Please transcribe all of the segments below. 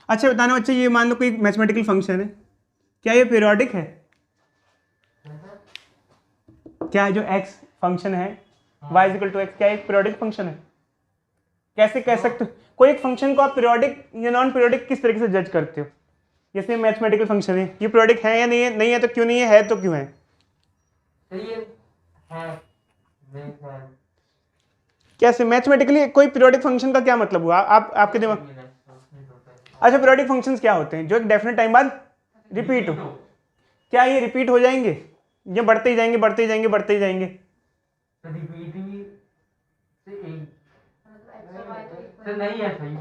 अच्छा बताना बच्चे, ये मान लो कोई मैथमेटिकल फंक्शन है, क्या ये पीरियोडिक है? क्या जो x फंक्शन है y इक्वल टू एक्स, क्या एक पीरियोडिक फंक्शन है? कैसे कह सकते हो? कोई एक फंक्शन को आप पीरियोडिक या नॉन पीरियोडिक किस तरीके से जज करते हो? जैसे मैथमेटिकल फंक्शन है, ये पीरियोडिक है या नहीं है? नहीं है तो क्यों नहीं है तो क्यों है? कैसे मैथमेटिकली कोई पीरियोडिक फंक्शन का क्या मतलब हुआ? आप आपके दिमाग, अच्छा पीरियोडिक फंक्शंस क्या होते हैं? जो एक डेफिनेट टाइम बाद रिपीट हो। क्या ये रिपीट हो जाएंगे? ये बढ़ते ही जाएंगे, बढ़ते ही जाएंगे, बढ़ते ही जाएंगे? नहीं है सही।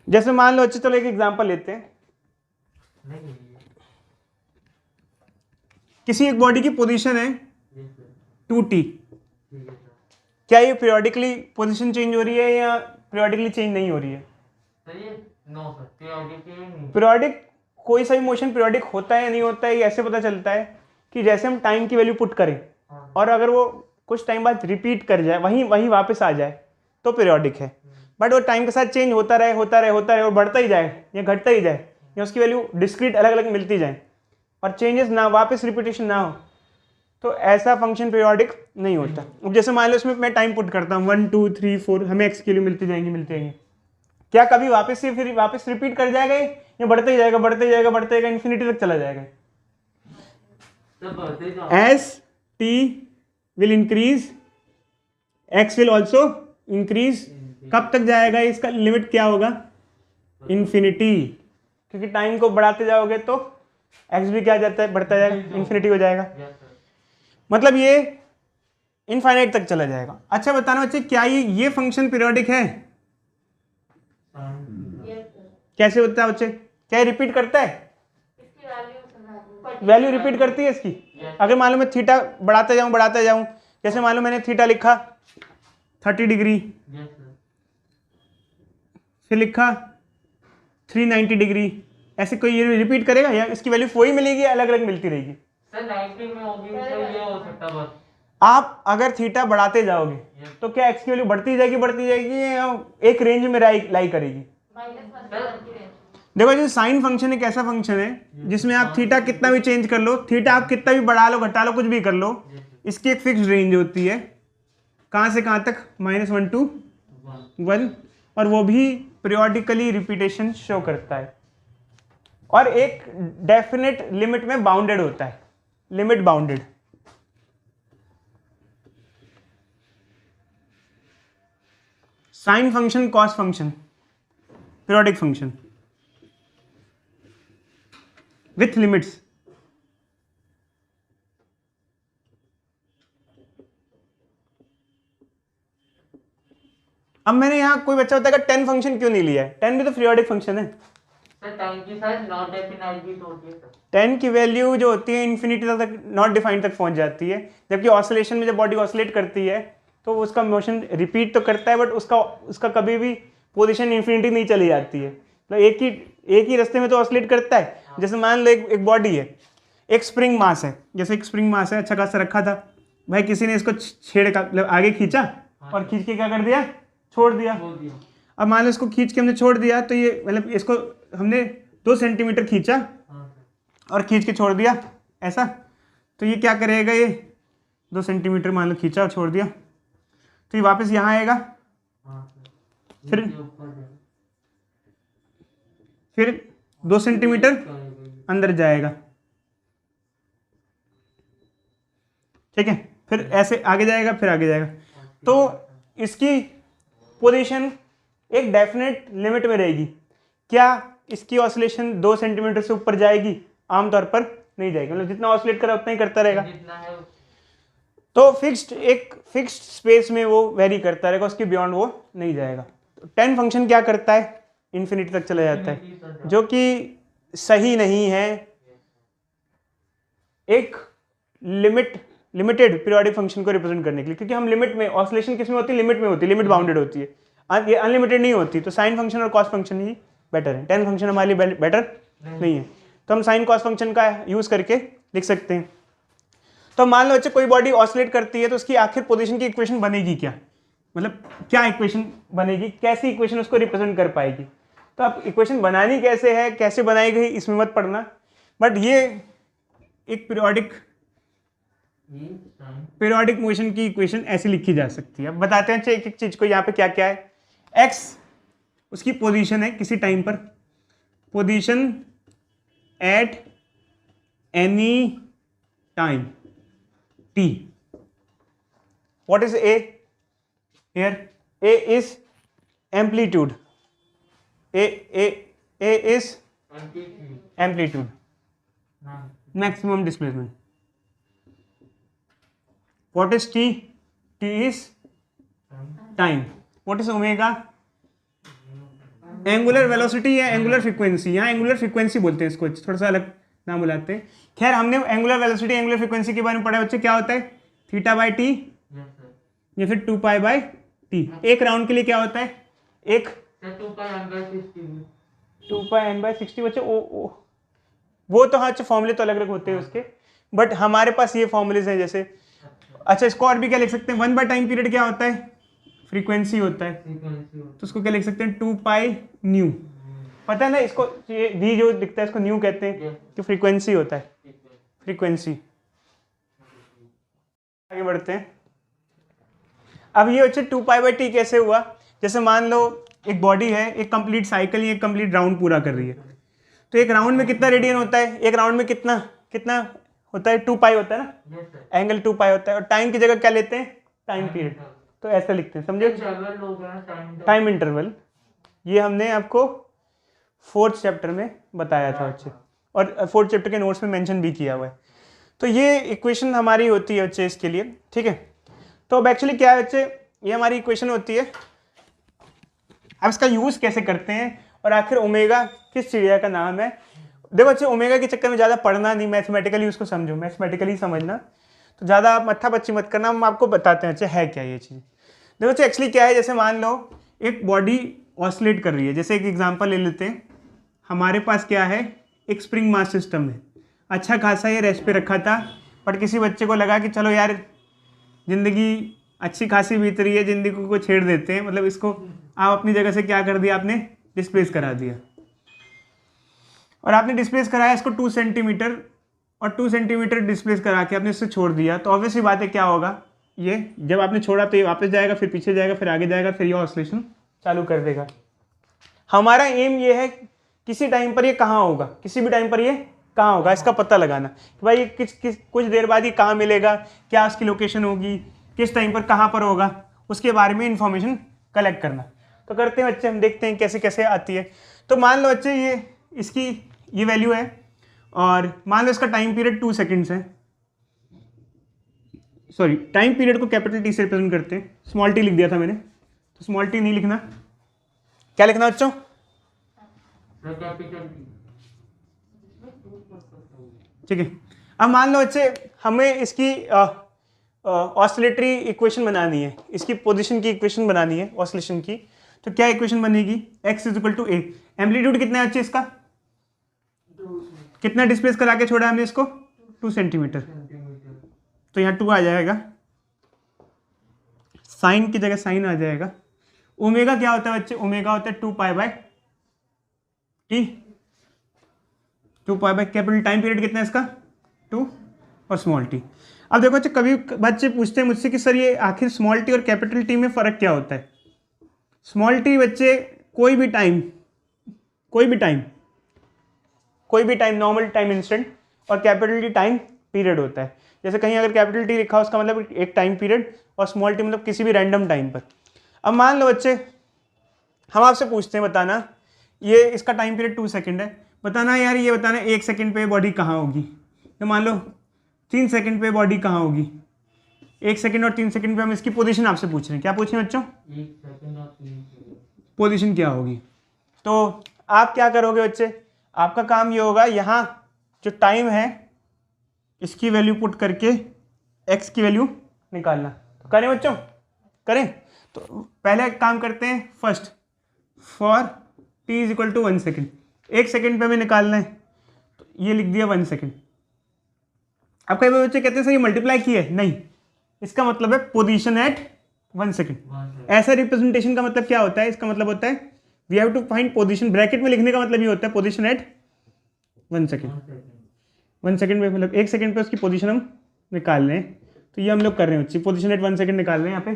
जैसे मान लो, अच्छा चलो एक एग्जांपल लेते हैं, किसी एक बॉडी की पोजीशन है 2t, क्या ये पीरियोडिकली पोजीशन चेंज हो रही है या पीरियोडिकली चेंज नहीं हो रही है? पीरियोडिक कोई सा भी मोशन पीरियोडिक होता है या नहीं होता है, ये ऐसे पता चलता है कि जैसे हम टाइम की वैल्यू पुट करें और अगर वो कुछ टाइम बाद रिपीट कर जाए, वहीं वापस आ जाए तो पीरियोडिक है। बट वो टाइम के साथ चेंज होता रहे और बढ़ता ही जाए या घटता ही जाए या उसकी वैल्यू डिस्क्रीट अलग अलग मिलती जाए और चेंजेस ना, वापस रिपीटेशन ना हो, तो ऐसा फंक्शन पीरियोडिक नहीं होता। अब जैसे मान लो इसमें मैं टाइम पुट करता हूँ 1 2 3 4, हमें एक्स की वैल्यू मिलती जाएंगी, क्या कभी वापस से फिर वापस रिपीट कर जाएगा या बढ़ते ही जाएगा इन्फिनिटी तक चला जाएगा? S T will increase, x will also increase. कब तक जाएगा? इसका लिमिट क्या होगा? इन्फिनिटी, क्योंकि टाइम को बढ़ाते जाओगे तो एक्स भी क्या जाता है, बढ़ता जाएगा, इन्फिनिटी हो जाएगा। मतलब ये इनफाइनाइट तक चला जाएगा। अच्छा बताना बच्चे, क्या ये फंक्शन पीरियोडिक है? कैसे होता है बच्चे? क्या रिपीट करता है? वैल्यू रिपीट करती है इसकी। अगर मान लो मैं थीटा बढ़ाते जाऊं, जैसे मान लो मैंने थीटा लिखा 30 डिग्री, फिर लिखा 390 डिग्री, ऐसे कोई ये रिपीट करेगा या इसकी वैल्यू वही मिलेगी या अलग अलग मिलती रहेगी? सर 90 में होगी, सर ये हो सकता बस। आप अगर थीटा बढ़ाते जाओगे तो क्या एक्स की वैल्यू बढ़ती जाएगी या एक रेंज में लाई करेगी? देखो, जो साइन फंक्शन एक ऐसा फंक्शन है जिसमें आप थीटा कितना भी चेंज कर लो, थीटा आप कितना भी बढ़ा लो घटा लो कुछ भी कर लो, इसकी एक फिक्स रेंज होती है, कहां से कहां तक? -1 to 1, और वो भी पीरियोडिकली रिपीटेशन शो करता है और एक डेफिनेट लिमिट में बाउंडेड होता है, limit bounded. Sine function, cos function, periodic function with limits. अब मैंने यहां कोई बच्चा बताएगा 10 फंक्शन क्यों नहीं लिया है? 10 भी तो पीरियोडिक फंक्शन है। सर 10 की साइज नॉट डेफिनाइट होती है। 10 की वैल्यू जो होती है इन्फिनिटी तक, नॉट डिफाइंड तक पहुंच जाती है, जबकि ऑसिलेशन में जब बॉडी ऑसिलेट करती है तो उसका मोशन रिपीट तो करता है बट उसका कभी भी पोजीशन इन्फिनिटी नहीं चली जाती है, तो एक ही रास्ते में तो ऑसिलेट करता है। जैसे मान लो एक बॉडी है, एक स्प्रिंग मास है, जैसे एक स्प्रिंग मास है, अच्छा खासा रखा था भाई, किसी ने इसको छेड़ का मतलब आगे खींचा और खींच के क्या कर दिया, छोड़ दिया। अब मान लो इसको खींच के हमने छोड़ दिया, तो ये मतलब इसको हमने 2 सेंटीमीटर खींचा और खींच के छोड़ दिया ऐसा, तो ये क्या करेगा, ये 2 सेंटीमीटर मान लो खींचा और छोड़ दिया, तो ये वापस यहाँ आएगा, फिर 2 सेंटीमीटर अंदर जाएगा, ठीक है, फिर ऐसे आगे जाएगा, फिर आगे जाएगा। तो इसकी पोजीशन एक डेफिनेट लिमिट में रहेगी। क्या इसकी ऑसिलेशन 2 सेंटीमीटर से ऊपर जाएगी? आमतौर पर नहीं जाएगी, मतलब जितना ऑसिलेट करा उतना ही करता रहेगा, तो एक फिक्स्ड स्पेस में वो वेरी करता रहेगा, उसके बियॉन्ड वो नहीं जाएगा। तो 10 फंक्शन क्या करता है, इन्फिनिटी तक चला जाता है, जो कि सही नहीं है एक लिमिटेड पीरियोडिक फंक्शन को रिप्रेजेंट करने के लिए, क्योंकि हम लिमिट में, ऑसिलेशन किस में होती है, लिमिट में होती है, लिमिट बाउंडेड होती है, ये अनलिमिटेड नहीं होती। तो साइन फंक्शन और कॉस फंक्शन ही बेटर है, 10 फंक्शन हमारे लिए बेटर नहीं है, तो हम साइन कॉस फंक्शन का यूज करके लिख सकते हैं। तो मान लो बच्चे कोई बॉडी ऑसिलेट करती है तो उसकी आखिर पोजीशन की इक्वेशन बनेगी क्या, मतलब क्या इक्वेशन बनेगी, कैसी इक्वेशन उसको रिप्रेजेंट कर पाएगी। तो अब इक्वेशन बनानी कैसे है, कैसे बनाई गई इसमें मत पढ़ना, बट ये एक पीरियोडिक मोशन की इक्वेशन ऐसे लिखी जा सकती है। अब बताते हैं एक एक चीज को, यहाँ पे क्या क्या है। एक्स उसकी पोजीशन है किसी टाइम पर, position at any time t. What is a here? A is amplitude. A is amplitude, maximum displacement. What is t? T is time. What is omega? Angular velocity या angular frequency, यहाँ angular frequency बोलते हैं इसको, थोड़ा सा अलग नाम बुलाते हैं। खैर हमने एंगुलर वेलोसिटी एंगुलर फ्रीक्वेंसी के बारे में पढ़ा बच्चे, क्या होता है थीटा बाई टी या फिर 2 पाई टी। एक राउंड के लिए क्या होता है, एक 2 पाई n बाई 60 बच्चे। वो तो हाँ फॉर्मूले तो अलग अलग होते हैं उसके, बट हमारे पास ये फॉर्मूलेज हैं जैसे। अच्छा इसको और भी क्या लिख सकते हैं, 1 बाय टाइम पीरियड क्या होता है, फ्रीक्वेंसी होता है, तो उसको क्या लिख सकते हैं 2 पाई न्यू। पता है ना इसको, ये v जो दिखता है इसको न्यू कहते हैं कि फ्रीक्वेंसी होता है, फ्रीक्वेंसी। आगे बढ़ते हैं। अब ये बच्चे 2 पाई बाई टी कैसे हुआ, जैसे मान लो एक बॉडी है, एक कंप्लीट साइकिल, एक कंप्लीट राउंड पूरा कर रही है, तो एक राउंड में कितना रेडियन होता है, एक राउंड में कितना कितना होता है 2 पाई होता है ना, एंगल 2 पाई होता है। और टाइम की जगह क्या लेते हैं, टाइम पीरियड, तो ऐसा लिखते हैं, समझे, टाइम इंटरवल। ये हमने आपको 4th चैप्टर में बताया था बच्चे, और 4th चैप्टर के नोट्स में मेंशन भी किया हुआ है। तो ये इक्वेशन हमारी होती है बच्चे इसके लिए, ठीक है। तो अब एक्चुअली क्या है बच्चे, ये हमारी इक्वेशन होती है। अब इसका यूज़ कैसे करते हैं, और आखिर ओमेगा किस चिड़िया का नाम है। देखो बच्चे ओमेगा के चक्कर में ज़्यादा पढ़ना नहीं, मैथमेटिकली उसको समझो, मैथमेटिकली समझना, तो ज़्यादा आप मत्था बच्ची मत करना, हम आपको बताते हैं बच्चे है क्या ये चीज़। देखो बच्चे एक्चुअली क्या है, जैसे मान लो एक बॉडी ऑसिलेट कर रही है, जैसे एक एग्जाम्पल ले लेते हैं। हमारे पास क्या है, एक स्प्रिंग मास सिस्टम है, अच्छा खासा ये रेस्ट पे रखा था, बट किसी बच्चे को लगा कि चलो यार ज़िंदगी अच्छी खासी बीत रही है, ज़िंदगी को छेड़ देते हैं, मतलब इसको आप अपनी जगह से क्या कर दिया, आपने डिस्प्लेस करा दिया। और आपने डिस्प्लेस कराया इसको 2 सेंटीमीटर, और 2 सेंटीमीटर डिस्प्लेस करा के आपने इससे छोड़ दिया, तो ऑब्वियसली बात है क्या होगा, ये जब आपने छोड़ा तो ये वापस जाएगा, फिर पीछे जाएगा, फिर आगे जाएगा, फिर ये ऑसिलेशन चालू कर देगा। हमारा एम ये है किसी टाइम पर ये कहाँ होगा, किसी भी टाइम पर ये कहाँ होगा इसका पता लगाना कि भाई कुछ देर बाद ये कहाँ मिलेगा, क्या उसकी लोकेशन होगी, किस टाइम पर कहाँ पर होगा, उसके बारे में इंफॉर्मेशन कलेक्ट करना। तो करते हैं बच्चे, हम देखते हैं कैसे कैसे आती है। तो मान लो बच्चे ये इसकी ये वैल्यू है, और मान लो इसका टाइम पीरियड 2 सेकेंड्स है, सॉरी टाइम पीरियड को कैपिटल टी से रिप्रेजेंट करते हैं, स्मॉल टी लिख दिया था मैंने, तो स्मॉल टी नहीं लिखना, क्या लिखना बच्चों, ठीक है। अब मान लो बच्चे हमें इसकी ऑसिलेटरी इक्वेशन बनानी है, इसकी पोजीशन की इक्वेशन बनानी है ऑसिलेशन की, तो क्या इक्वेशन बनेगी, x equal to A, amplitude कितना है बच्चे इसका, कितना डिस्प्लेस करा के छोड़ा हमने इसको 2 सेंटीमीटर, तो यहाँ 2 आ जाएगा, साइन की जगह साइन आ जाएगा। ओमेगा क्या होता है बच्चे, ओमेगा होता है 2 pi by T, 2 pi by capital time period कितना है इसका 2 और स्मॉल टी। अब देखो बच्चे कभी बच्चे पूछते हैं मुझसे कि सर ये आखिर स्मॉल टी और कैपिटल टी में फ़र्क क्या होता है। स्मॉल टी बच्चे कोई भी टाइम नॉर्मल टाइम इंस्टेंट, और कैपिटल टी टाइम पीरियड होता है। जैसे कहीं अगर कैपिटल टी लिखा हो उसका मतलब एक टाइम पीरियड, और स्मॉल टी मतलब किसी भी रैंडम टाइम पर। अब मान लो बच्चे हम आपसे पूछते हैं बताना, ये इसका टाइम पीरियड 2 सेकेंड है, बताना यार ये बताना 1 सेकेंड पे बॉडी कहाँ होगी, तो मान लो 3 सेकेंड पे बॉडी कहाँ होगी। 1 सेकेंड और 3 सेकेंड पे हम इसकी पोजीशन आपसे पूछ रहे हैं, क्या पूछ रहे हैं बच्चों, 1 सेकंड और 3 सेकंड पोजीशन क्या होगी। तो आप क्या करोगे बच्चे, आपका काम ये होगा, यहाँ जो टाइम है इसकी वैल्यू पुट करके x की वैल्यू निकालना। तो करें बच्चों, करें। तो पहले काम करते हैं, first for t is equal to 1 second, 1 second पे हमें निकालना है, तो ये लिख दिया 1 सेकेंड। अब कई बच्चे कहते हैं सर ये मल्टीप्लाई की है, नहीं, इसका मतलब है पोजीशन एट 1 सेकेंड। ऐसा रिप्रेजेंटेशन का मतलब क्या होता है, इसका मतलब होता है we have to find position, bracket में लिखने का मतलब ये होता है पोजीशन एट 1 सेकेंड। 1 सेकेंड में मतलब 1 सेकेंड पे उसकी पोजीशन हम निकाल रहे हैं, तो ये हम लोग कर रहे हैं बच्चे, पोजीशन एट 1 सेकेंड निकाल रहे हैं यहाँ पे।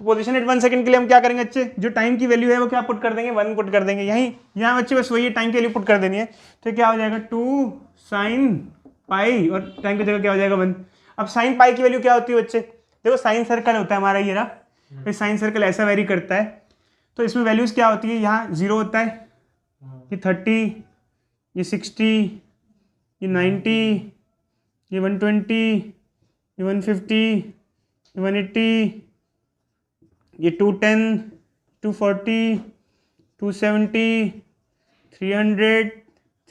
तो पोजीशन एट 1 सेकेंड के लिए हम क्या करेंगे बच्चे, जो टाइम की वैल्यू है वो क्या पुट कर देंगे, 1 पुट कर देंगे। यहाँ बच्चे बस वही टाइम की वैल्यू पुट कर देनी है, तो क्या हो जाएगा 2 sin पाई और टाइम की जगह क्या हो जाएगा 1। अब साइन पाई की वैल्यू क्या होती है बच्चे, देखो साइन सर्कल होता है हमारा ये रहा, फिर साइन सर्कल ऐसा वेरी करता है, तो इसमें वैल्यूज क्या होती है, यहाँ 0 होता है, ये 30, ये 60, ये 90, ये 120, ये 150, ये 180, ये 210, 240, 270, 300,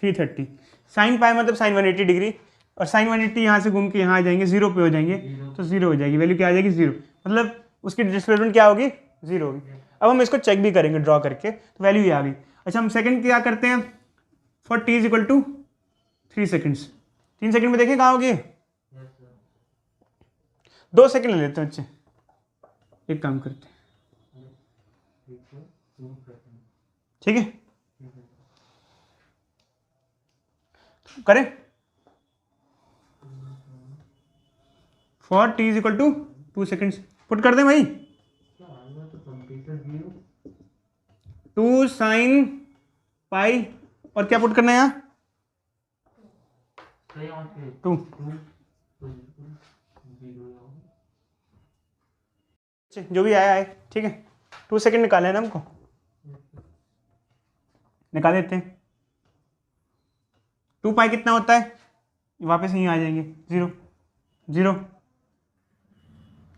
330। साइन पाई मतलब साइन 180 डिग्री, और साइन 180 यहाँ से घूम के यहाँ आ जाएंगे, 0 पे हो जाएंगे, तो 0 हो जाएगी, वैल्यू क्या आ जाएगी 0, मतलब उसकी डिस्प्लेसमेंट क्या होगी 0 होगी। अब हम इसको चेक भी करेंगे ड्रॉ करके, तो वैल्यू ये आ गई। अच्छा हम सेकंड क्या करते हैं, for t is equal to 3 seconds, 3 second में देखें कहाँ होगी, 2 सेकंड ले लेते हैं बच्चे, एक काम करते हैं, ठीक है करें, for t is equal to 2 seconds put कर दें भाई, 2 sin पाई और क्या पुट करना है यहाँ 2, जो भी आया है ठीक है। 2 सेकेंड निकाले ना हमको, निकाल देते हैं। 2 पाई कितना होता है, वापस यहीं आ जाएंगे 0 0,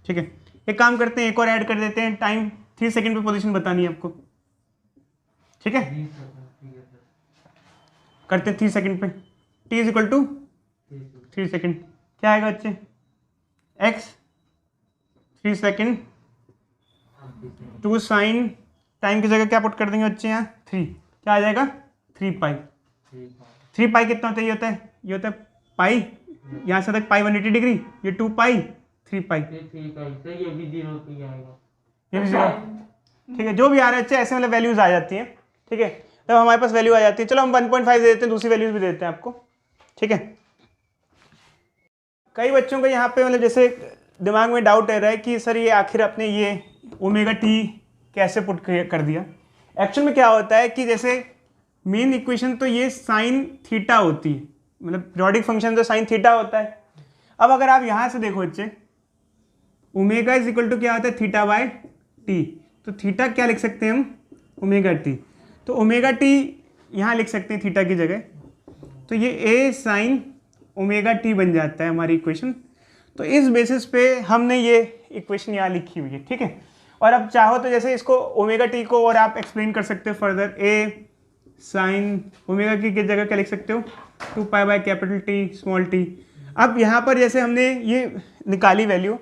ठीक है। एक काम करते हैं, एक और ऐड कर देते हैं, टाइम 3 सेकेंड पे पोजीशन बतानी है आपको, ठीक है करते हैं 3 सेकेंड पे, t is equal to 3 second, क्या आएगा बच्चे x 3 सेकेंड, 2 साइन, टाइम की जगह क्या पुट कर देंगे बच्चे यहाँ 3, क्या आ जाएगा 3 पाई। 3 पाई कितना होता है, ये होता है पाई, यहाँ से तक पाई 180 डिग्री, ये 2 पाई 3 पाई, ये भी 0 पे आएगा, ये भी 0, ठीक है। जो भी आ रहा है अच्छे ऐसे मतलब वैल्यूज आ जाती हैं, ठीक है। तब हमारे पास वैल्यू आ जाती है, चलो हम 1.5 दे देते हैं, दूसरी वैल्यूज भी देते हैं आपको, ठीक है। कई बच्चों को यहाँ पे मतलब जैसे दिमाग में डाउट रह रहा है कि सर ये आखिर अपने ये ओमेगा टी कैसे पुट कर दिया। एक्चुअल में क्या होता है कि जैसे मेन इक्वेशन तो ये साइन थीटा होती है, मतलब पीरियोडिक फंक्शन तो साइन थीटा होता है। अब अगर आप यहाँ से देखो बच्चे, ओमेगा इज इक्वल टू क्या होता है थीटा बाय टी, तो थीटा क्या लिख सकते हैं हम ओमेगा टी, तो ओमेगा टी यहाँ लिख सकते हैं थीटा की जगह, तो ये ए साइन ओमेगा टी बन जाता है हमारी इक्वेशन। तो इस बेसिस पे हमने ये इक्वेशन यहाँ लिखी हुई है, ठीक है। और अब चाहो तो जैसे इसको ओमेगा टी को और आप एक्सप्लेन कर सकते हो फर्दर, ए साइन ओमेगा की जगह क्या लिख सकते हो 2 pi by capital T small T. अब यहाँ पर जैसे हमने ये निकाली वैल्यू,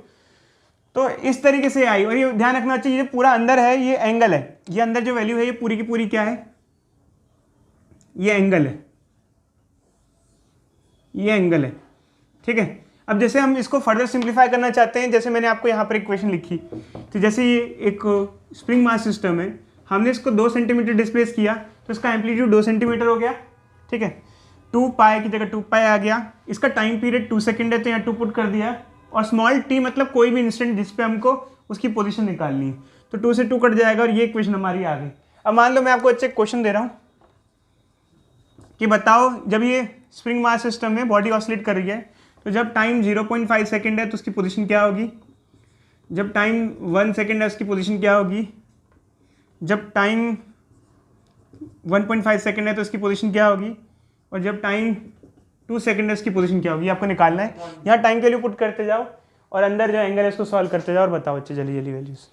तो इस तरीके से आई, और ये ध्यान रखना चाहिए ये पूरा अंदर है, ये एंगल है, ये अंदर जो वैल्यू है ये पूरी की पूरी क्या है, ये एंगल है, ये एंगल है, ठीक है। अब जैसे हम इसको फर्दर सिंप्लीफाई करना चाहते हैं, जैसे मैंने आपको यहाँ पर इक्वेशन लिखी, तो जैसे ये एक स्प्रिंग मास सिस्टम है, हमने इसको 2 सेंटीमीटर डिस्प्लेस किया, तो इसका एम्पलीट्यूड 2 सेंटीमीटर हो गया, ठीक है। 2 पाई की जगह 2 पाई आ गया, इसका टाइम पीरियड 2 सेकेंड है, तो यहाँ 2 पुट कर दिया, और स्मॉल टी मतलब कोई भी इंस्टेंट जिस पे हमको उसकी पोजीशन निकालनी है, तो 2 से 2 कट जाएगा, और ये इक्वेशन हमारी आ गई। अब मान लो मैं आपको अच्छे क्वेश्चन दे रहा हूँ कि बताओ जब ये स्प्रिंग मास सिस्टम में बॉडी ऑसिलेट कर रही है, तो जब टाइम 0.5 सेकेंड है तो उसकी पोजीशन क्या होगी, जब टाइम 1 सेकेंड है उसकी पोजीशन क्या होगी, जब टाइम 1.5 सेकेंड है तो उसकी पोजीशन क्या होगी, और जब टाइम 2 सेकेंड है उसकी पोजीशन क्या होगी, आपको निकालना है। यहाँ टाइम के लिए पुट करते जाओ, और अंदर जो एंगल है उसको सॉल्व करते जाओ, और बताओ बच्चे जल्दी जल्दी वैल्यूज।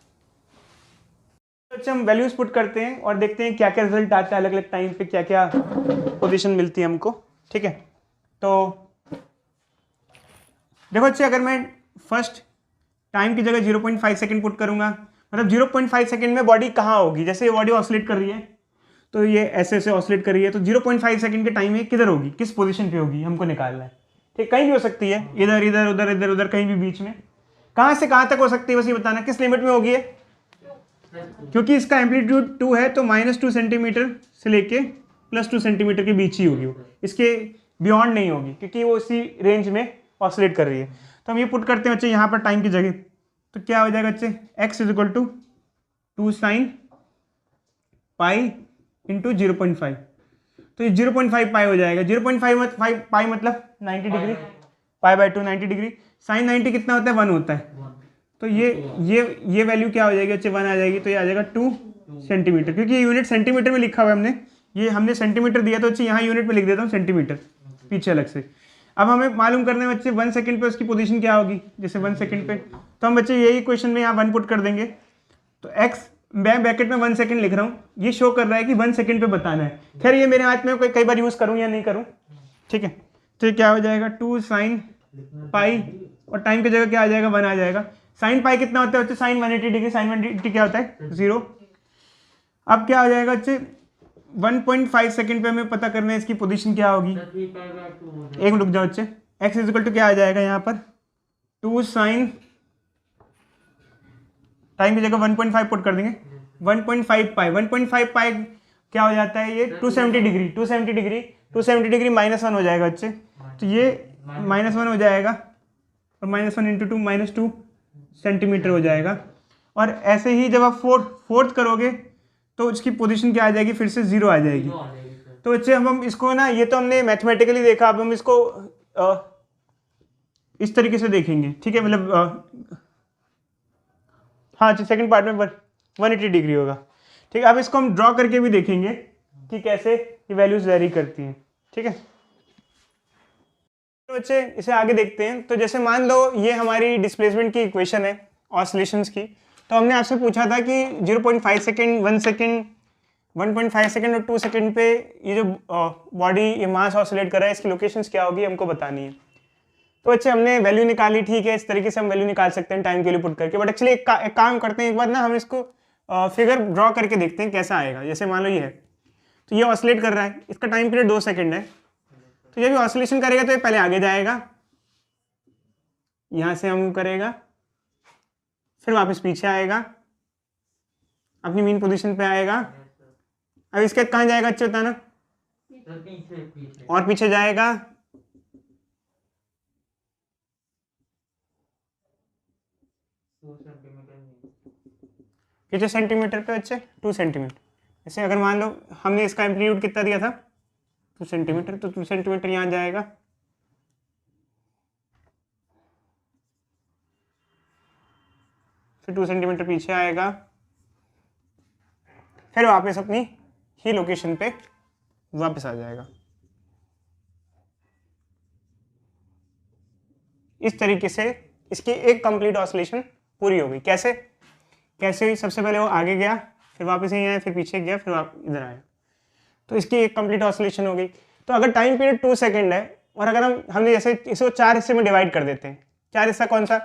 बच्चे हम वैल्यूज पुट करते हैं और देखते हैं क्या क्या रिजल्ट आता है, अलग अलग टाइम पे क्या क्या पोजीशन मिलती है हमको, ठीक है। तो देखो बच्चे, अगर मैं फर्स्ट टाइम की जगह 0.5 सेकेंड पुट करूंगा, मतलब 0.5 सेकेंड में बॉडी कहाँ होगी, जैसे ये बॉडी ऑसिलेट कर रही है, तो ये ऐसे ऐसे ऑसिलेट कर रही है, तो 0.5 सेकेंड के टाइम में किधर होगी, किस पोजीशन पे होगी, हमको निकालना है। ठीक, कहीं भी हो सकती है, इधर इधर उधर इधर उधर कहीं भी बीच में। कहाँ से कहाँ तक हो सकती है बस ये बताना, किस लिमिट में होगी है? क्योंकि इसका एम्पलीट्यूड 2 है तो -2 सेंटीमीटर से लेके +2 सेंटीमीटर के बीच ही होगी वो, इसके बियॉन्ड नहीं होगी, क्योंकि वो उसी रेंज में ऑसिलेट कर रही है। तो हम ये पुट करते हैं बच्चे यहाँ पर टाइम की जगह, तो क्या हो जाएगा बच्चे, x = 2 sin पाई इंटू 0.5, तो ये 0.5 पाई हो जाएगा। 0.5 पाई मतलब 90 डिग्री, π/2 90 डिग्री, साइन 90 कितना होता है, 1 होता है। तो ये वैल्यू क्या हो जाएगी बच्चे, 1 आ जाएगी, तो ये आ जाएगा 2 सेंटीमीटर, क्योंकि ये यूनिट सेंटीमीटर में लिखा हुआ है हमने, ये हमने सेंटीमीटर दिया तो बच्चे यहाँ यूनिट में लिख देता हूँ सेंटीमीटर पीछे अलग से। अब हमें मालूम करने बच्चे 1 सेकंड पे उसकी पोजीशन क्या होगी, जैसे 1 सेकंड पे, तो हम बच्चे यही क्वेश्चन में यहाँ 1 पुट कर देंगे, तो x मैं ब्रैकेट में 1 सेकंड लिख रहा हूँ, ये शो कर रहा है कि 1 सेकंड पे बताना है। खैर ये मेरे हाथ में कई बार यूज़ करूँ या नहीं करूँ, ठीक है। तो ये क्या हो जाएगा, 2 sin पाई, और टाइम की जगह क्या आ जाएगा, 1 आ जाएगा। साइन पाई कितना होता है बच्चे, साइन 180 डिग्री, साइन 180 क्या होता है, 0। अब क्या हो जाएगा बच्चे, 1.5 सेकंड पे हमें पता करना है इसकी पोजीशन क्या होगी। एक रुक जाओ बच्चे, x = क्या आ जाएगा यहाँ पर, 2 sin, टाइम की जगह 1.5 पुट कर देंगे, 1.5 पाई, 1.5 पाई क्या हो जाता है, ये 270 डिग्री, 270 डिग्री, 270 डिग्री -1 हो जाएगा बच्चे, तो ये -1 हो जाएगा, और -1 × 2 -2 सेंटीमीटर हो जाएगा। और ऐसे ही जब आप फोर्थ करोगे तो उसकी पोजीशन क्या आ जाएगी, फिर से 0 आ जाएगी। तो बच्चे हम इसको ना, ये तो हमने मैथमेटिकली देखा, अब हम इसको इस तरीके से देखेंगे, ठीक है, मतलब हाँ सेकंड पार्ट में 180 डिग्री होगा, ठीक है। अब इसको हम ड्रॉ करके भी देखेंगे कि कैसे ये वैल्यूज वेरी करती हैं, ठीक है। तो बच्चे इसे आगे देखते हैं। तो जैसे मान लो ये हमारी डिस्प्लेसमेंट की इक्वेशन है ऑसिलेशंस की, तो हमने आपसे पूछा था कि 0.5 सेकेंड, 1 सेकेंड, 1.5 सेकेंड और 2 सेकेंड पे ये जो बॉडी ये मास ऑसिलेट कर रहा है इसकी लोकेशंस क्या होगी हमको बतानी है। तो बच्चे हमने वैल्यू निकाली, ठीक है, इस तरीके से हम वैल्यू निकाल सकते हैं टाइम के लिए पुट करके, बट एक्चुअली एक काम करते हैं, एक बार ना हम इसको फिगर ड्रॉ करके देखते हैं कैसा आएगा। जैसे मान लो ये है, तो ये ऑसिलेट कर रहा है, इसका टाइम पीरियड 2 सेकेंड है, तो जब ये ऑसिलेशन करेगा तो ये पहले आगे जाएगा, यहाँ से हम करेगा, फिर वापस पीछे आएगा, अपनी मेन पोजीशन पे आएगा। अब इसके कहाँ जाएगा अच्छे बताना, और पीछे जाएगा, कितने सेंटीमीटर पे बच्चे, 2 सेंटीमीटर। जैसे अगर मान लो हमने इसका एम्पलीट्यूड कितना दिया था, 2 सेंटीमीटर, तो 2 सेंटीमीटर यहाँ जाएगा, फिर 2 सेंटीमीटर पीछे आएगा, फिर वापस अपनी ही लोकेशन पे वापस आ जाएगा। इस तरीके से इसकी एक कंप्लीट ऑसिलेशन पूरी हो गई। कैसे कैसे सबसे पहले वो आगे गया, फिर वापस यहीं आया, फिर पीछे गया, फिर इधर आया, तो इसकी एक कंप्लीट ऑसिलेशन हो गई। तो अगर टाइम पीरियड 2 सेकेंड है, और अगर हमने जैसे इसको 4 हिस्से में डिवाइड कर देते हैं, 4 हिस्सा कौन सा,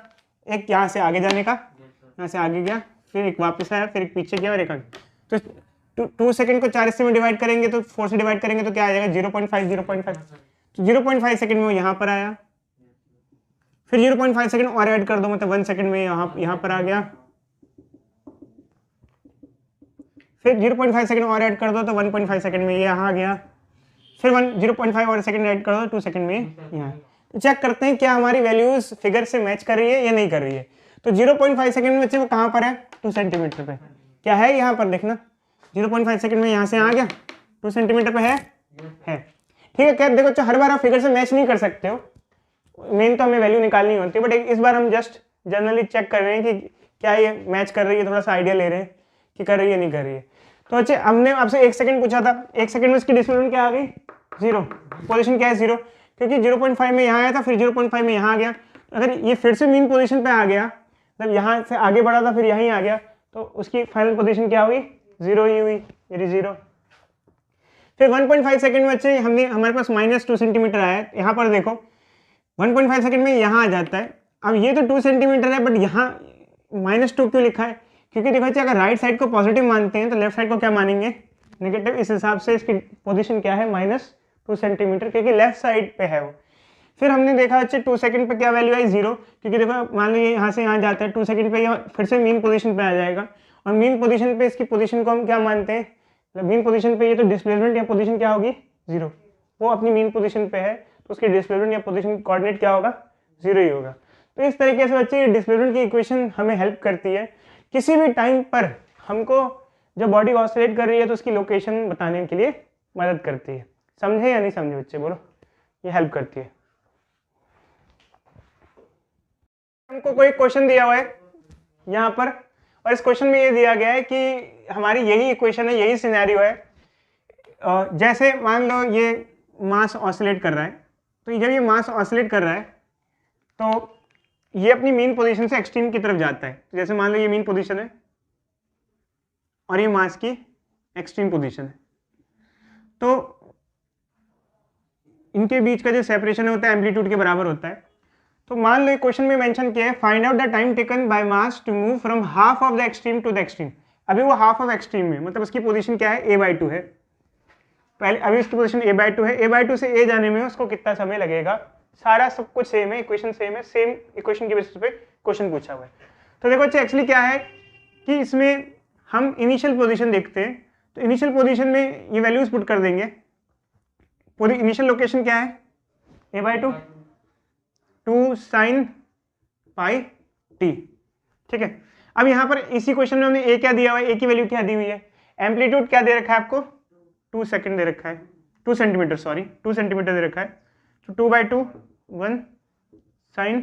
एक यहाँ से आगे जाने का, यहाँ से आगे गया, फिर एक वापस आया, फिर एक पीछे गया और एक आगे। तो 2 सेकेंड को 4 हिस्से में डिवाइड करेंगे, तो 4 से डिवाइड करेंगे तो क्या आ जाएगा, 0.5 0.5, तो 0.5 सेकेंड में वो यहाँ पर आया, फिर 0.5 सेकेंड और ऐड कर दो, मतलब 1 सेकेंड में यहाँ पर आ गया, फिर 0.5 सेकेंड और ऐड कर दो तो 1.5 सेकेंड में ये यहाँ आ गया, फिर 0.5 और सेकेंड ऐड कर दो 2 सेकेंड में यहाँ। तो चेक करते हैं क्या हमारी वैल्यूज फिगर से मैच कर रही है या नहीं कर रही है। तो 0.5 सेकेंड में बच्चे वो कहाँ पर है, 2 सेंटीमीटर पे, क्या है यहाँ पर देखना, 0.5 सेकेंड में यहाँ से आ गया, 2 सेंटीमीटर पे है, ठीक है। क्या देखो हर बार आप फिगर से मैच नहीं कर सकते हो, मेन तो हमें वैल्यू निकालनी होती है, बट इस बार हम जस्ट जनरली चेक कर रहे हैं कि क्या ये मैच कर रही है, थोड़ा सा आइडिया ले रहे हैं कि कर रही है नहीं कर रही है। तो अच्छे हमने आपसे 1 सेकंड पूछा था, 1 सेकंड में इसकी डिस्प्लेसमेंट क्या आ गई, 0, पोजीशन क्या है 0, क्योंकि 0.5 में यहाँ आया था, फिर 0.5 में यहाँ आ गया। अगर ये फिर से मेन पोजीशन पे आ गया, मतलब यहाँ से आगे बढ़ा था फिर यहीं आ गया, तो उसकी फाइनल पोजीशन क्या हुई, 0 ही हुई, मेरी 0। फिर 1.5 सेकंड में अच्छे हमने हमारे पास -2 सेंटीमीटर आया है, यहाँ पर देखो 1.5 सेकंड में यहाँ आ जाता है। अब ये तो 2 सेंटीमीटर है, बट यहाँ -2 क्यों लिखा है, क्योंकि देखो अगर राइट साइड को पॉजिटिव मानते हैं तो लेफ्ट साइड को क्या मानेंगे, नेगेटिव। इस हिसाब से इसकी पोजीशन क्या है, -2 सेंटीमीटर, क्योंकि लेफ्ट साइड पे है वो। फिर हमने देखा बच्चे 2 सेकंड पे क्या वैल्यू आई 0, क्योंकि देखो मान लो ये यहाँ से यहाँ जाता है 2 सेकंड पे ये फिर से मीन पोजीशन पे आ जाएगा, और मीन पोजीशन पे इसकी पोजीशन को हम क्या मानते हैं, मीन पोजीशन पे ये तो डिस्प्लेसमेंट या पोजीशन क्या होगी 0, वो अपनी मीन पोजीशन पे है तो उसकी डिस्प्लेसमेंट या पोजीशन कोऑर्डिनेट क्या होगा 0 ही होगा। तो इस तरीके से बच्चे डिस्प्लेसमेंट की इक्वेशन हमें हेल्प करती है किसी भी टाइम पर हमको जब बॉडी ऑसिलेट कर रही है तो उसकी लोकेशन बताने के लिए मदद करती है। समझे या नहीं समझे बच्चे, बोलो, ये हेल्प करती है। हमको कोई क्वेश्चन दिया हुआ है यहाँ पर, और इस क्वेश्चन में ये दिया गया है कि हमारी यही इक्वेशन है, यही सिनेरियो है। जैसे मान लो ये मास ऑसिलेट कर रहा है, तो जब ये मास ऑसिलेट कर रहा है तो ये अपनी मीन पोजीशन से एक्सट्रीम की तरफ जाता है। जैसे मान लो ये मीन पोजीशन है और ये मास की एक्सट्रीम पोजीशन है, तो इनके बीच का जो सेपरेशन होता है एम्पलीट्यूड के बराबर होता है। तो मान लो क्वेश्चन में मेंशन किया है find out the time taken by mass to move from half of the extreme to the extreme. अभी वो हाफ ऑफ एक्सट्रीम में, मतलब उसकी पोजीशन क्या है a/2 है, पहले अभी उसकी पोजीशन a/2 है, a/2 से a जाने में उसको कितना समय लगेगा, सारा सब कुछ सेम है, इक्वेशन सेम है, सेम इक्वेशन के बेसिस पे क्वेश्चन पूछा हुआ है। तो देखो बच्चे एक्चुअली क्या है कि इसमें हम इनिशियल पोजीशन देखते हैं, तो इनिशियल पोजीशन में ये वैल्यूज पुट कर देंगे। पूरी इनिशियल लोकेशन क्या है a/2 2 sin पाई t, ठीक है। अब यहाँ पर इसी क्वेश्चन में हमने a क्या दिया हुआ है, a की वैल्यू क्या दी हुई है, एम्पलीट्यूड क्या दे रखा है आपको 2 सेकंड दे रखा है, 2 सेंटीमीटर सॉरी 2 सेंटीमीटर दे रखा है, तो 2/2 1 sin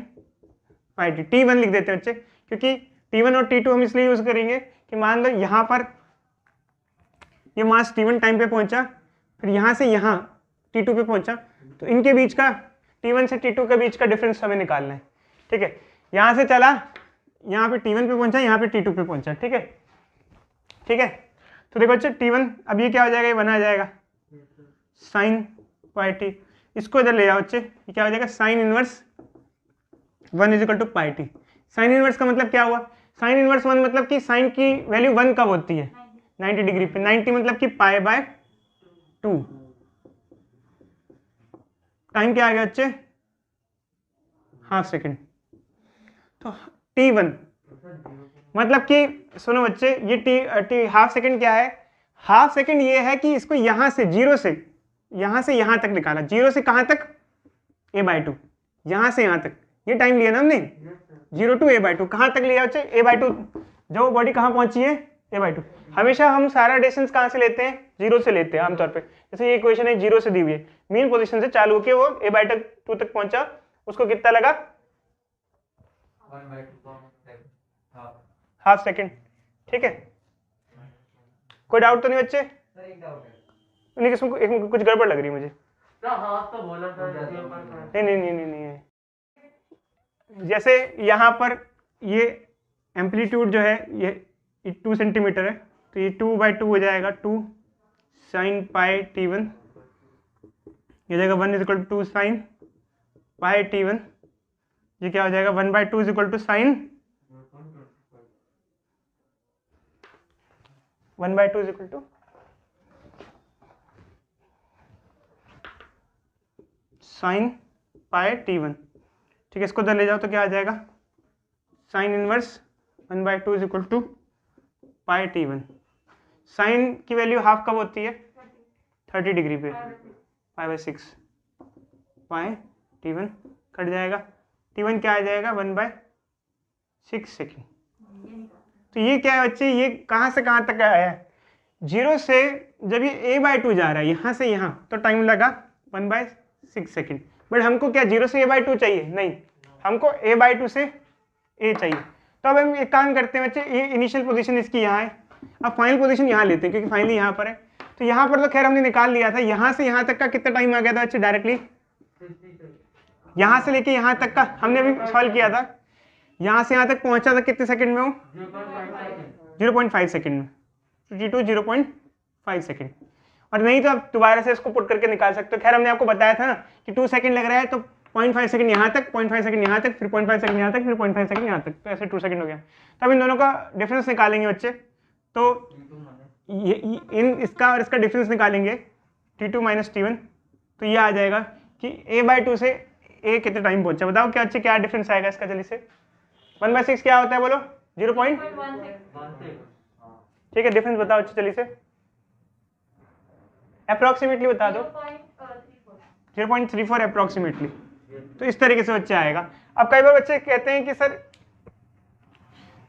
पाई t, t1 लिख देते हैं बच्चे, क्योंकि t1 और t2 हम इसलिए यूज करेंगे कि मान लो यहाँ पर ये मास t1 टाइम पे पहुंचा, फिर यहाँ से यहाँ t2 पे पहुंचा, तो इनके बीच का t1 से t2 के बीच का डिफरेंस हमें निकालना है, ठीक है। यहाँ से चला, यहाँ पे t1 पे पहुंचा, यहाँ पे t2 पे पहुंचा, ठीक है, ठीक है। तो देखो बच्चे t1 अब ये क्या हो जाएगा, ये 1 आ जाएगा sin पाई t, इसको इधर ले जाओ बच्चे, ये क्या हो जाएगा साइन इनवर्स 1 = पाई t। साइन इनवर्स का मतलब क्या हुआ, साइन इनवर्स 1 मतलब कि साइन की वैल्यू 1 कब होती है 90 डिग्री पे, 90 मतलब कि π/2। टाइम क्या आ गया बच्चे, हाफ सेकेंड। तो t1 मतलब कि सुनो बच्चे, ये t हाफ सेकेंड क्या है, हाफ सेकेंड ये है कि इसको यहाँ से जीरो से यहाँ तक निकाला, जीरो से कहाँ तक a/2, यहाँ से यहाँ तक, ये टाइम लिया ना हमने 0 to a/2, कहाँ तक लिया बच्चे a/2, जो बॉडी कहाँ पहुंची है a/2। हमेशा हम सारा डिस्टेंस कहाँ से लेते हैं, 0 से लेते हैं आमतौर पे। जैसे ये इक्वेशन है 0 से दी हुई है, मीन पोजीशन से चालू होकर वो a/2 तक पहुंचा, उसको कितना लगा 1/2 सेकेंड, ठीक है। कोई डाउट तो नहीं बच्चे, नहीं इसमें कुछ गड़बड़ लग रही है मुझे, नहीं है। जैसे यहाँ पर ये एम्पलीट्यूड जो है ये 2 सेंटीमीटर है, तो ये 2/2 हो जाएगा 2 sin पाई t1, ये जाएगा 1 = 2 sin पाई t1, ये क्या हो जाएगा 1/2 = sin 1/2 = sin पाई t1, ठीक है। इसको इधर ले जाओ तो क्या आ जाएगा साइन इनवर्स 1/2 = पाई t1। साइन की वैल्यू हाफ कब होती है 30 डिग्री पे, π/6 पाई t1 कट जाएगा, t1 क्या आ जाएगा 1/6 सेकेंड। तो ये क्या है बच्चे, ये कहाँ से कहाँ तक आया है, 0 से जब ये a/2 जा रहा है यहाँ से यहाँ, तो टाइम लगा 1/6 सेकेंड। बट हमको क्या 0 से a/2 चाहिए, नहीं, हमको a/2 से a चाहिए। तो अब हम एक काम करते हैं बच्चे, ये इनिशियल पोजीशन इसकी यहाँ है, अब फाइनल पोजीशन यहाँ लेते हैं क्योंकि फाइनली यहाँ पर है। तो यहाँ पर तो खैर हमने निकाल लिया था, यहाँ से यहाँ तक का कितना टाइम आ गया था बच्चे, डायरेक्टली यहाँ से लेके यहाँ तक का हमने अभी सॉल्व किया था, यहाँ से यहाँ तक पहुँचा था कितने सेकंड में, वो 0.5 सेकंड में, तो t2 0.5 सेकंड। और नहीं तो आप दोबारा से इसको पुट करके निकाल सकते हो। खैर हमने आपको बताया था ना कि 2 सेकंड लग रहा है, तो 0.5 सेकंड यहाँ तक, 0.5 सेकंड यहाँ तक, फिर 0.5 सेकंड यहाँ तक, फिर 0.5 सेकंड यहाँ तक, तो ऐसे 2 सेकंड हो गया। तो अब इन दोनों का डिफरेंस निकालेंगे बच्चे, तो ये इन इसका और इसका डिफरेंस निकालेंगे t2 - t1, तो ये आ जाएगा कि a/2 से ए कितने टाइम पहुंचा, बताओ क्या अच्छे क्या डिफरेंस आएगा इसका जल्दी से। 1/6 क्या होता है बोलो, 0. ठीक है, डिफरेंस बताओ अच्छे जल्दी से, अप्रोक्सीमेटली बता दो। 0.34 अप्रोक्सीमेटली। तो इस तरीके से बच्चा आएगा। अब कई बार बच्चे कहते हैं कि सर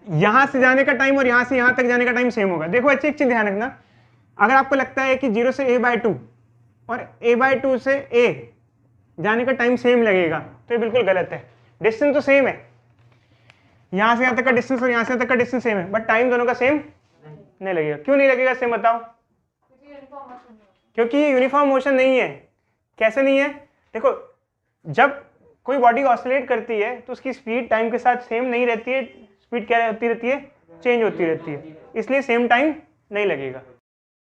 यहां से जाने का टाइम और यहां से यहां तक जाने का टाइम सेम होगा। देखो बच्चे एक चीज ध्यान रखना, अगर आपको लगता है कि 0 से a/2 और a/2 से a जाने का टाइम सेम लगेगा तो ये बिल्कुल गलत है। डिस्टेंस तो सेम है, यहां से यहां तक का डिस्टेंस और यहां से यहां तक का डिस्टेंस सेम है, बट टाइम दोनों का सेम नहीं लगेगा। क्यों नहीं लगेगा सेम बताओ? क्योंकि ये यूनिफॉर्म मोशन नहीं है। कैसे नहीं है? देखो जब कोई बॉडी ऑसिलेट करती है तो उसकी स्पीड टाइम के साथ सेम नहीं रहती है, स्पीड क्या होती रहती है, चेंज होती रहती है, इसलिए सेम टाइम नहीं लगेगा।